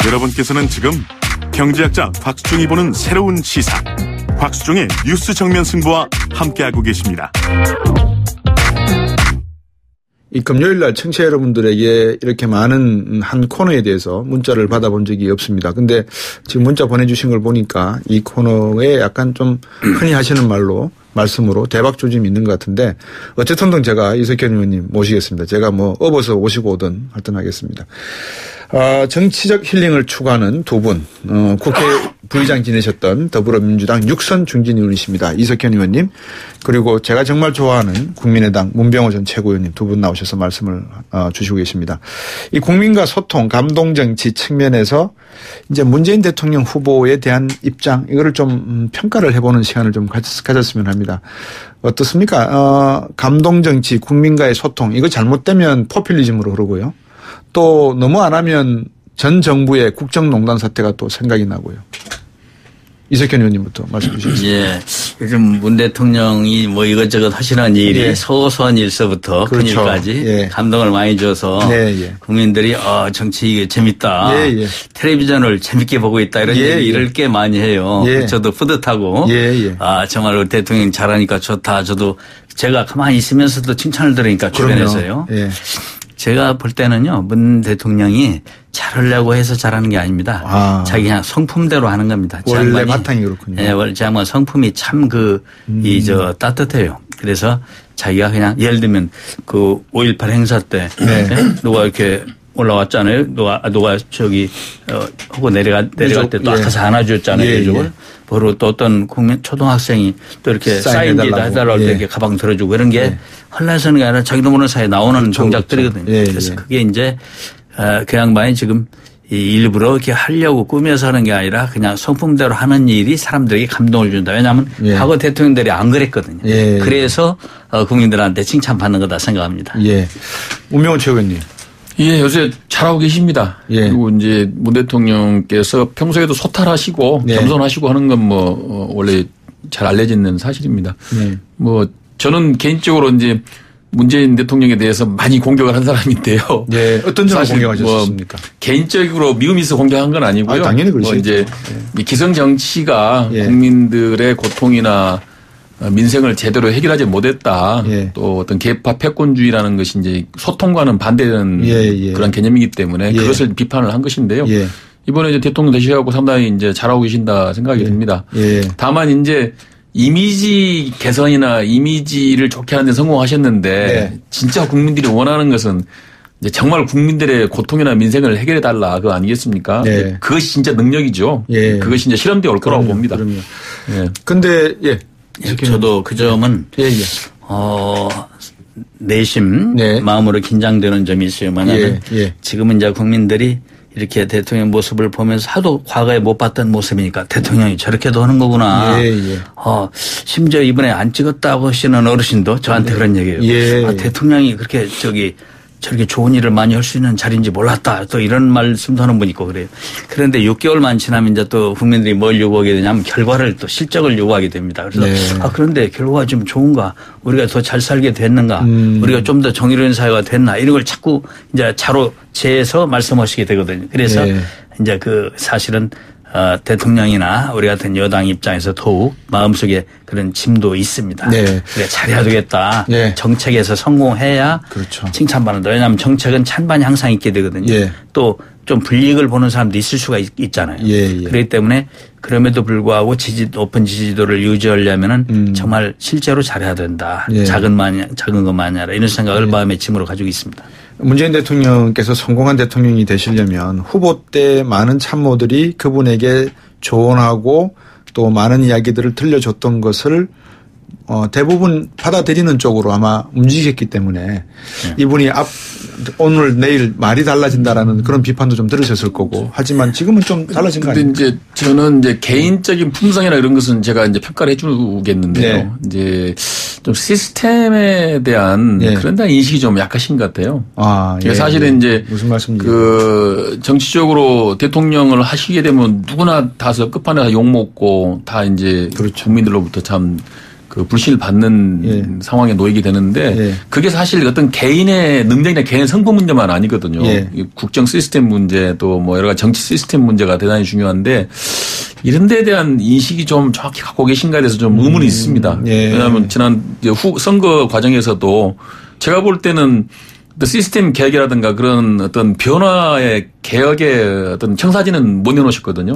여러분께서는 지금 경제학자 곽수중이 보는 새로운 시사, 곽수중의 뉴스 정면 승부와 함께하고 계십니다. 이 금요일날 청취자 여러분들에게 이렇게 많은 한 코너에 대해서 문자를 받아본 적이 없습니다. 근데 지금 문자 보내주신 걸 보니까 이 코너에 약간 좀 흔히 하시는 말씀으로 대박 조짐이 있는 것 같은데 어쨌든 제가 이석현 의원님 모시겠습니다. 제가 뭐 업어서 오시고 오든 하여튼 하겠습니다. 정치적 힐링을 추구하는 두 분, 국회 부의장 지내셨던 더불어민주당 육선 중진 의원이십니다. 이석현 의원님, 그리고 제가 정말 좋아하는 국민의당 문병호 전 최고위원님 두 분 나오셔서 말씀을 주시고 계십니다. 이 국민과 소통, 감동정치 측면에서 이제 문재인 대통령 후보에 대한 입장, 이거를 좀 평가를 해보는 시간을 좀 가졌으면 합니다. 어떻습니까? 감동정치, 국민과의 소통, 이거 잘못되면 포퓰리즘으로 흐르고요. 또 너무 안 하면 전 정부의 국정농단 사태가 또 생각이 나고요. 이석현 의원님부터 말씀 주시겠습니다. 예. 요즘 문 대통령이 뭐 이것저것 하시는 일이 예. 소소한 일서부터 그렇죠. 큰 일까지 예. 감동을 많이 줘서 예. 국민들이 정치 이게 재밌다. 예. 텔레비전을 재밌게 보고 있다. 이런 얘기를 꽤 많이 해요. 저도 뿌듯하고 정말 우리 대통령 잘하니까 좋다. 저도 제가 가만히 있으면서도 칭찬을 들으니까 주변에서요. 제가 볼 때는요, 문 대통령이 잘하려고 해서 잘하는 게 아닙니다. 자기 그냥 성품대로 하는 겁니다. 원래 바탕이 그렇군요. 예, 장관 성품이 참 따뜻해요. 그래서 자기가 그냥 예를 들면 그 5.18 행사 때 누가 이렇게 올라왔잖아요. 누가 하고 내려갈 때 또 앞에서 안아줬잖아요. 이쪽을. 바로 또 어떤 초등학생이 또 이렇게 사인도 해달라고 이렇게 가방 들어주고 이런 게 헐라서는 게 아니라 자기도 모르는 사이에 나오는 그렇죠. 동작들이거든요. 그래서 그게 이제 그 양반이 지금 일부러 이렇게 하려고 꾸며서 하는 게 아니라 그냥 성품대로 하는 일이 사람들에게 감동을 준다. 왜냐하면 과거 대통령들이 안 그랬거든요. 그래서 국민들한테 칭찬받는 거다 생각합니다. 문명호 최고위원님. 예, 요새 잘하고 계십니다. 그리고 이제 문 대통령께서 평소에도 소탈하시고 겸손하시고 하는 건 원래 잘 알려진 사실입니다. 저는 개인적으로 이제 문재인 대통령에 대해서 많이 공격을 한 사람인데요. 어떤 점을 공격하셨습니까? 개인적으로 미움이 있어 공격한 건 아니고요. 당연히 그렇죠. 이제 기성 정치가 국민들의 고통이나 민생을 제대로 해결하지 못했다. 또 어떤 개파 패권주의라는 것이 이제 소통과는 반대되는 그런 개념이기 때문에 그것을 비판을 한 것인데요. 이번에 이제 대통령 되셔가지고 상당히 이제 잘하고 계신다 생각이 듭니다. 다만 이제 이미지 개선이나 이미지를 좋게 하는 데 성공하셨는데 진짜 국민들이 원하는 것은 이제 정말 국민들의 고통이나 민생을 해결해 달라 그거 아니겠습니까? 그것이 진짜 능력이죠. 그것이 이제 실험되어 올 거라고 봅니다. 그런데 저도 그 점은 내심 마음으로 긴장되는 점이 있어요. 뭐냐면 지금은 이제 국민들이 이렇게 대통령 모습을 보면서 하도 과거에 못 봤던 모습이니까 대통령이 저렇게도 하는 거구나. 심지어 이번에 안 찍었다고 하시는 어르신도 저한테 그런 얘기예요. 대통령이 그렇게 저렇게 좋은 일을 많이 할 수 있는 자리인지 몰랐다. 또 이런 말씀도 하는 분 있고 그래요. 그런데 6개월만 지나면 이제 또 국민들이 뭘 요구하게 되냐면 결과를 또 실적을 요구하게 됩니다. 그래서 그런데 결과가 좀 좋은가? 우리가 더 잘 살게 됐는가? 우리가 좀 더 정의로운 사회가 됐나? 이런 걸 자꾸 이제 자로 재해서 말씀하시게 되거든요. 그래서 이제 사실은 대통령이나 우리 같은 여당 입장에서 더욱 마음속에 그런 짐도 있습니다. 그래 잘해야 되겠다. 정책에서 성공해야 칭찬받는다. 왜냐하면 정책은 찬반이 항상 있게 되거든요. 또 좀 불이익을 보는 사람도 있을 수가 있잖아요. 그렇기 때문에 그럼에도 불구하고 높은 지지도를 유지하려면은 정말 실제로 잘해야 된다. 작은 것만이 아니라 이런 생각을 마음의 짐으로 가지고 있습니다. 문재인 대통령께서 성공한 대통령이 되시려면 후보 때 많은 참모들이 그분에게 조언하고 또 많은 이야기들을 들려줬던 것을 대부분 받아들이는 쪽으로 아마 움직였기 때문에 이분이 오늘 내일 말이 달라진다라는 그런 비판도 좀 들으셨을 거고 하지만 지금은 좀 달라진 거 아닙니까? 근데 이제 저는 이제 개인적인 품성이나 이런 것은 제가 이제 평가를 해주겠는데요. 이제 좀 시스템에 대한 그런 데 인식이 좀 약하신 것 같아요. 사실은 이제 무슨 말씀인지 정치적으로 대통령을 하시게 되면 누구나 다서 끝판에 욕먹고 다 이제 국민들로부터 참 그 불신을 받는 상황에 놓이게 되는데 그게 사실 어떤 개인의 능력이나 개인의 성품 문제만 아니거든요. 국정 시스템 문제 또 뭐 여러 가지 정치 시스템 문제가 대단히 중요한데 이런 데에 대한 인식이 좀 정확히 갖고 계신가에 대해서 좀 의문이 있습니다. 왜냐하면 지난 선거 과정에서도 제가 볼 때는 시스템 개혁이라든가 그런 어떤 변화의 개혁의 어떤 청사진은 못 내놓으셨거든요.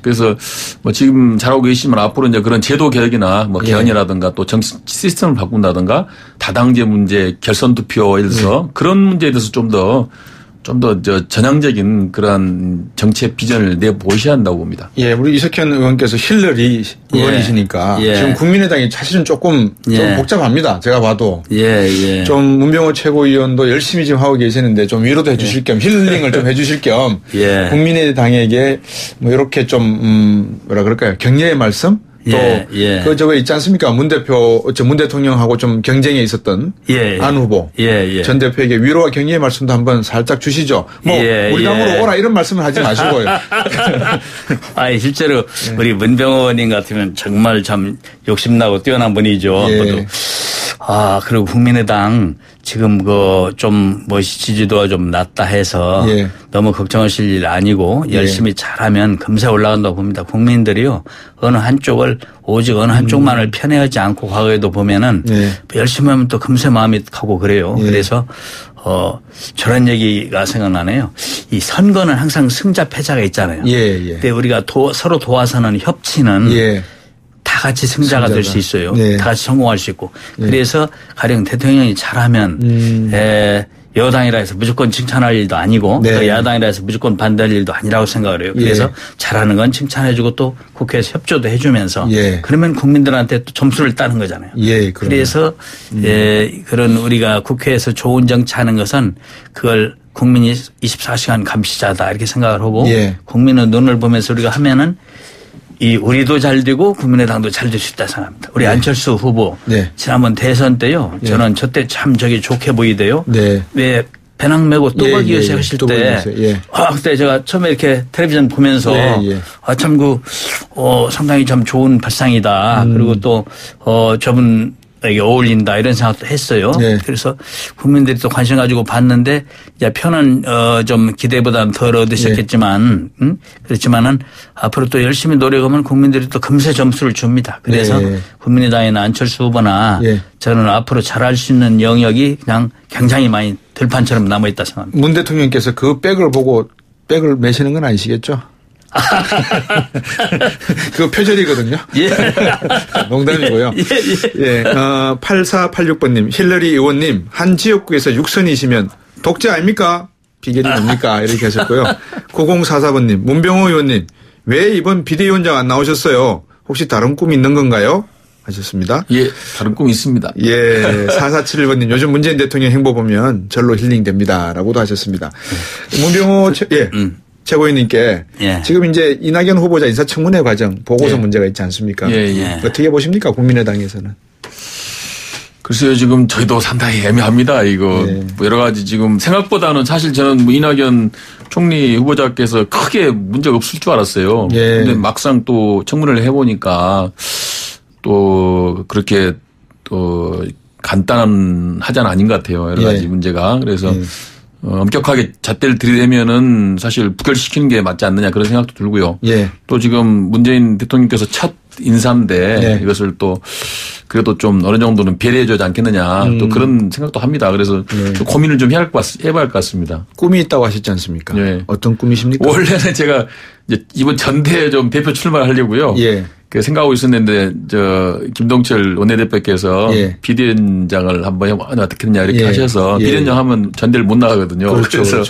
그래서 뭐 지금 잘하고 계시지만 앞으로 이제 그런 제도 개혁이나 뭐 개헌이라든가 또 정치 시스템을 바꾼다든가 다당제 문제, 결선 투표 예를 들어서 그런 문제에 대해서 좀 더 전향적인 그러한 정책 비전을 내보셔야 한다고 봅니다. 우리 이석현 의원께서 힐러리 의원이시니까 지금 국민의당이 사실은 조금 좀 복잡합니다. 제가 봐도. 좀 문병호 최고위원도 열심히 지금 하고 계시는데 좀 위로도 해 주실 겸 힐링을 좀 해 주실 겸 국민의당에게 뭐 이렇게 좀 뭐라 그럴까요? 격려의 말씀? 또 그 저거 있지 않습니까? 문 대통령하고 좀 경쟁에 있었던 안 후보 전 대표에게 위로와 격려의 말씀도 한번 살짝 주시죠. 뭐 우리 당으로 오라 이런 말씀을 하지 마시고요. 실제로 우리 문병호 의원님 같으면 정말 참 욕심나고 뛰어난 분이죠. 그리고 국민의당 지금 좀 지지도가 좀 낮다 해서 너무 걱정하실 일 아니고 열심히 잘하면 금세 올라간다고 봅니다. 국민들이요. 오직 어느 한쪽만을 편애하지 않고 과거에도 보면은 열심히 하면 또 금세 마음이 가고 그래요. 그래서 저런 얘기가 생각나네요. 이 선거는 항상 승자 패자가 있잖아요. 근데 우리가 서로 도와서는 협치는 다 같이 승자가 될 수 있어요. 다 같이 성공할 수 있고. 그래서 가령 대통령이 잘하면 여당이라 해서 무조건 칭찬할 일도 아니고 또 야당이라 해서 무조건 반대할 일도 아니라고 생각을 해요. 그래서 잘하는 건 칭찬해 주고 또 국회에서 협조도 해 주면서 그러면 국민들한테 또 점수를 따는 거잖아요. 그래서 그런 우리가 국회에서 좋은 정치하는 것은 그걸 국민이 24시간 감시자다 이렇게 생각을 하고 국민의 눈을 보면서 우리가 하면은 우리도 잘 되고 국민의당도 잘 될 수 있다 생각합니다. 우리 안철수 후보 지난번 대선 때요. 저는 저때 참 좋게 보이대요. 왜 배낭 메고 또박이 요새 하실 때 그때 제가 처음에 이렇게 텔레비전 보면서 참 상당히 참 좋은 발상이다. 그리고 또 저분에게 어울린다 이런 생각도 했어요. 그래서 국민들이 또 관심 가지고 봤는데 이제 표는 좀 기대보다는 덜 얻으셨겠지만 그렇지만은 앞으로 또 열심히 노력하면 국민들이 또 금세 점수를 줍니다. 그래서 국민의당이나 안철수 후보나 저는 앞으로 잘할 수 있는 영역이 그냥 굉장히 많이 들판처럼 남아있다 생각합니다. 문 대통령께서 그 백을 보고 백을 매시는 건 아니시겠죠? 그거 표절이거든요. 농담이고요. 8486번님, 힐러리 의원님, 한 지역구에서 6선이시면 독재 아닙니까? 비결이 뭡니까? 이렇게 하셨고요. 9044번님, 문병호 의원님, 왜 이번 비대위원장 안 나오셨어요? 혹시 다른 꿈이 있는 건가요? 하셨습니다. 다른 꿈이 있습니다. 4471번님, 요즘 문재인 대통령 행보 보면 절로 힐링됩니다. 라고도 하셨습니다. 문병호, 최고위원님께 지금 이제 이낙연 후보자 인사청문회 과정 보고서 문제가 있지 않습니까? 어떻게 보십니까? 국민의당에서는. 글쎄요, 지금 저희도 상당히 애매합니다. 이거 여러 가지 지금 생각보다는 사실 저는 이낙연 총리 후보자께서 크게 문제가 없을 줄 알았어요. 근데 막상 또 청문회를 해보니까 또 그렇게 또 간단하지는 아닌 것 같아요. 여러 가지 문제가. 그래서 엄격하게 잣대를 들이대면은 사실 부결시키는 게 맞지 않느냐 그런 생각도 들고요. 또 지금 문재인 대통령께서 첫 인사인데 이것을 또 그래도 좀 어느 정도는 배려해주지 않겠느냐 또 그런 생각도 합니다. 그래서 또 고민을 좀 해봐야 할 것 같습니다. 꿈이 있다고 하셨지 않습니까? 어떤 꿈이십니까? 원래는 제가 이제 이번 전대에 좀 대표 출마를 하려고요. 생각하고 있었는데 김동철 원내대표께서 비대위원장을 한번 해보면 어떻겠냐 이렇게 하셔서 비대위원장 하면 전대를 못 나가거든요. 그래서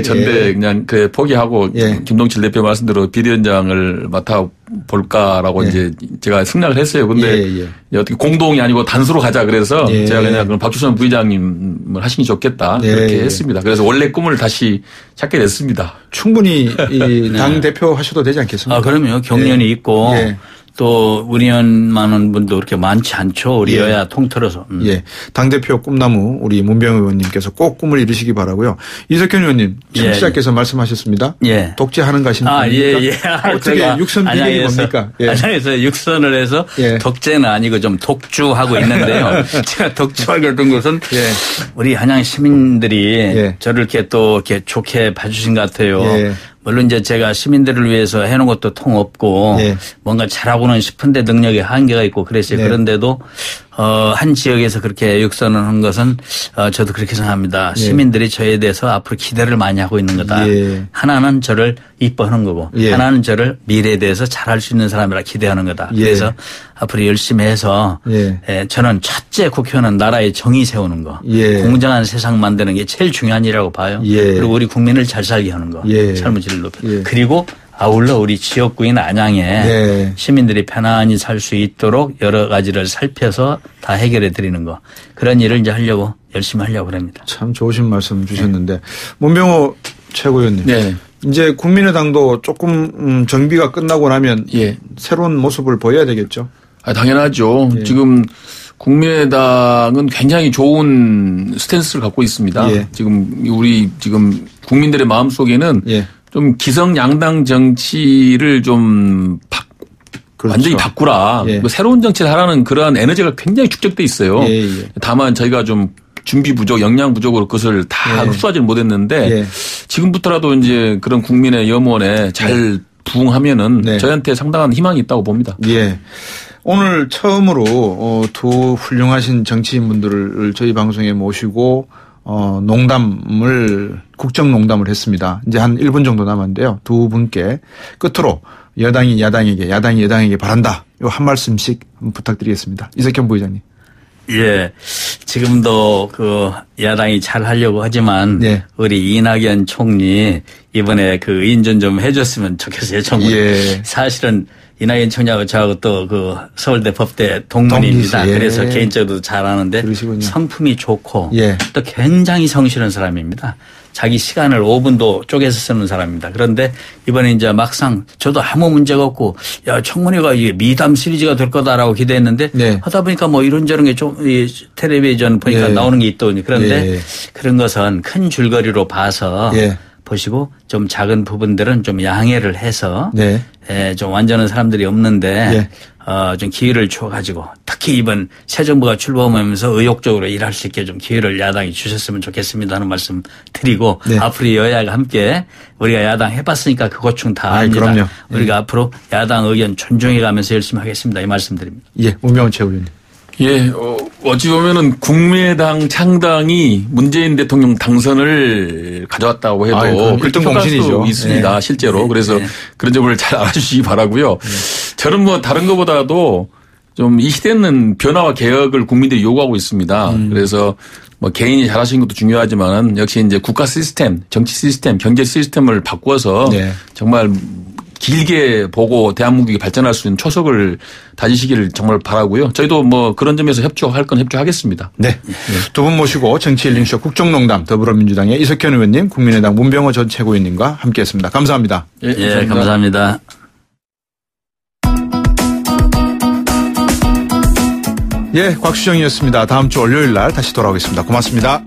전대 그냥 포기하고 김동철 대표 말씀대로 비대위원장을 맡아 볼까라고 이제 제가 생각을 했어요. 근데 어떻게 공동이 아니고 단수로 가자 그래서 제가 그냥 그럼 박주선 부의장님을 하시는 게 좋겠다 그렇게 했습니다. 그래서 원래 꿈을 다시 찾게 됐습니다. 충분히 당 대표 하셔도 되지 않겠습니까? 그럼요. 경련이 있고 또 의원만한 분도 그렇게 많지 않죠. 우리 예. 여야 통틀어서. 예. 당대표 꿈나무 우리 문병호 의원님께서 꼭 꿈을 이루시기 바라고요. 이석현 의원님 청취자께서 예. 말씀하셨습니다. 예. 독재하는가 싶습니까? 예. 어떻게 육선 비결이 뭡니까? 예. 안양에서 육선을 해서 예. 독재는 아니고 좀 독주하고 있는데요. 제가 독주하고 있던 것은 예. 우리 한양 시민들이 예. 저를 이렇게 또 이렇게 좋게 봐주신 것 같아요. 예. 물론 이제 제가 시민들을 위해서 해놓은 것도 통 없고 네. 뭔가 잘하고는 싶은데 능력에 한계가 있고 그랬어요. 네. 그런데도 한 지역에서 그렇게 육선을 한 것은 저도 그렇게 생각합니다. 네. 시민들이 저에 대해서 앞으로 기대를 많이 하고 있는 거다. 네. 하나는 저를 이뻐하는 거고 네. 하나는 저를 미래에 대해서 잘할 수 있는 사람이라 기대하는 거다. 네. 그래서 앞으로 열심히 해서 네. 저는 첫째 국회의원은 나라의 정의 세우는 거. 네. 공정한 세상 만드는 게 제일 중요한 일이라고 봐요. 네. 그리고 우리 국민을 잘 살게 하는 거. 네. 삶의 질을 높여. 네. 그리고 아울러 우리 지역구인 안양에 네. 시민들이 편안히 살 수 있도록 여러 가지를 살펴서 다 해결해 드리는 거. 그런 일을 이제 하려고 열심히 하려고 합니다. 참 좋으신 말씀 주셨는데 네. 문병호 최고위원님. 네. 이제 국민의당도 조금 정비가 끝나고 나면 예. 새로운 모습을 보여야 되겠죠. 당연하죠. 예. 지금 국민의당은 굉장히 좋은 스탠스를 갖고 있습니다. 예. 지금 국민들의 마음 속에는 예. 좀 기성양당 정치를 좀 그렇죠. 완전히 바꾸라. 예. 새로운 정치를 하라는 그러한 에너지가 굉장히 축적돼 있어요. 예. 다만 저희가 좀 준비 부족, 역량 부족으로 그것을 다 흡수하지 못했는데 지금부터라도 이제 그런 국민의 염원에 잘 부응하면은 저희한테 상당한 희망이 있다고 봅니다. 예. 오늘 처음으로 두 훌륭하신 정치인분들을 저희 방송에 모시고 국정농담을 했습니다. 이제 한 1분 정도 남았는데요. 두 분께 끝으로 여당이 야당에게, 야당이 여당에게 바란다. 요 한 말씀씩 부탁드리겠습니다. 이석현 부의장님. 예. 지금도 야당이 잘 하려고 하지만 예. 우리 이낙연 총리 이번에 인전 좀 해줬으면 좋겠어요. 정말. 예. 사실은 이낙연 총리하고 저하고 또 서울대 법대 동문입니다. 예. 그래서 개인적으로도 잘 아는데 그러시군요. 성품이 좋고 예. 또 굉장히 성실한 사람입니다. 자기 시간을 5분도 쪼개서 쓰는 사람입니다. 그런데 이번에 이제 막상 저도 아무 문제가 없고 청문회가 이게 미담 시리즈가 될 거다라고 기대했는데 네. 하다 보니까 이런저런 게 좀 텔레비전 보니까 네. 나오는 게 있더니 그런데 네. 그런 것은 큰 줄거리로 봐서 네. 보시고 좀 작은 부분들은 좀 양해를 해서 네. 좀 완전한 사람들이 없는데 네. 좀 기회를 줘가지고 특히 이번 새 정부가 출범하면서 의욕적으로 일할 수 있게 좀 기회를 야당이 주셨으면 좋겠습니다 하는 말씀 드리고 네. 앞으로 여야가 함께 우리가 야당 해봤으니까 그 고충 다 압니다. 그럼요. 우리가 앞으로 야당 의견 존중해가면서 열심히 하겠습니다. 이 말씀 드립니다. 예, 문병호 최고위원님. 예, 어찌 보면은 국민의당 창당이 문재인 대통령 당선을 가져왔다고 해도 글등 공신이죠. 있습니다. 네. 실제로. 그래서 그런 점을 잘 알아주시기 바라고요. 저는 다른 것보다도 좀 이 시대는 변화와 개혁을 국민들이 요구하고 있습니다. 그래서 개인이 잘하시는 것도 중요하지만 역시 이제 국가 시스템, 정치 시스템, 경제 시스템을 바꾸어서 네. 정말 길게 보고 대한민국이 발전할 수 있는 초석을 다지시기를 정말 바라고요. 저희도 그런 점에서 협조할 건 협조하겠습니다. 네. 두 분 모시고 정치 힐링쇼 국정농담 더불어민주당의 이석현 의원님, 국민의당 문병호 전 최고위원님과 함께했습니다. 감사합니다. 예, 감사합니다. 예, 곽수정이었습니다. 다음 주 월요일 날 다시 돌아오겠습니다. 고맙습니다.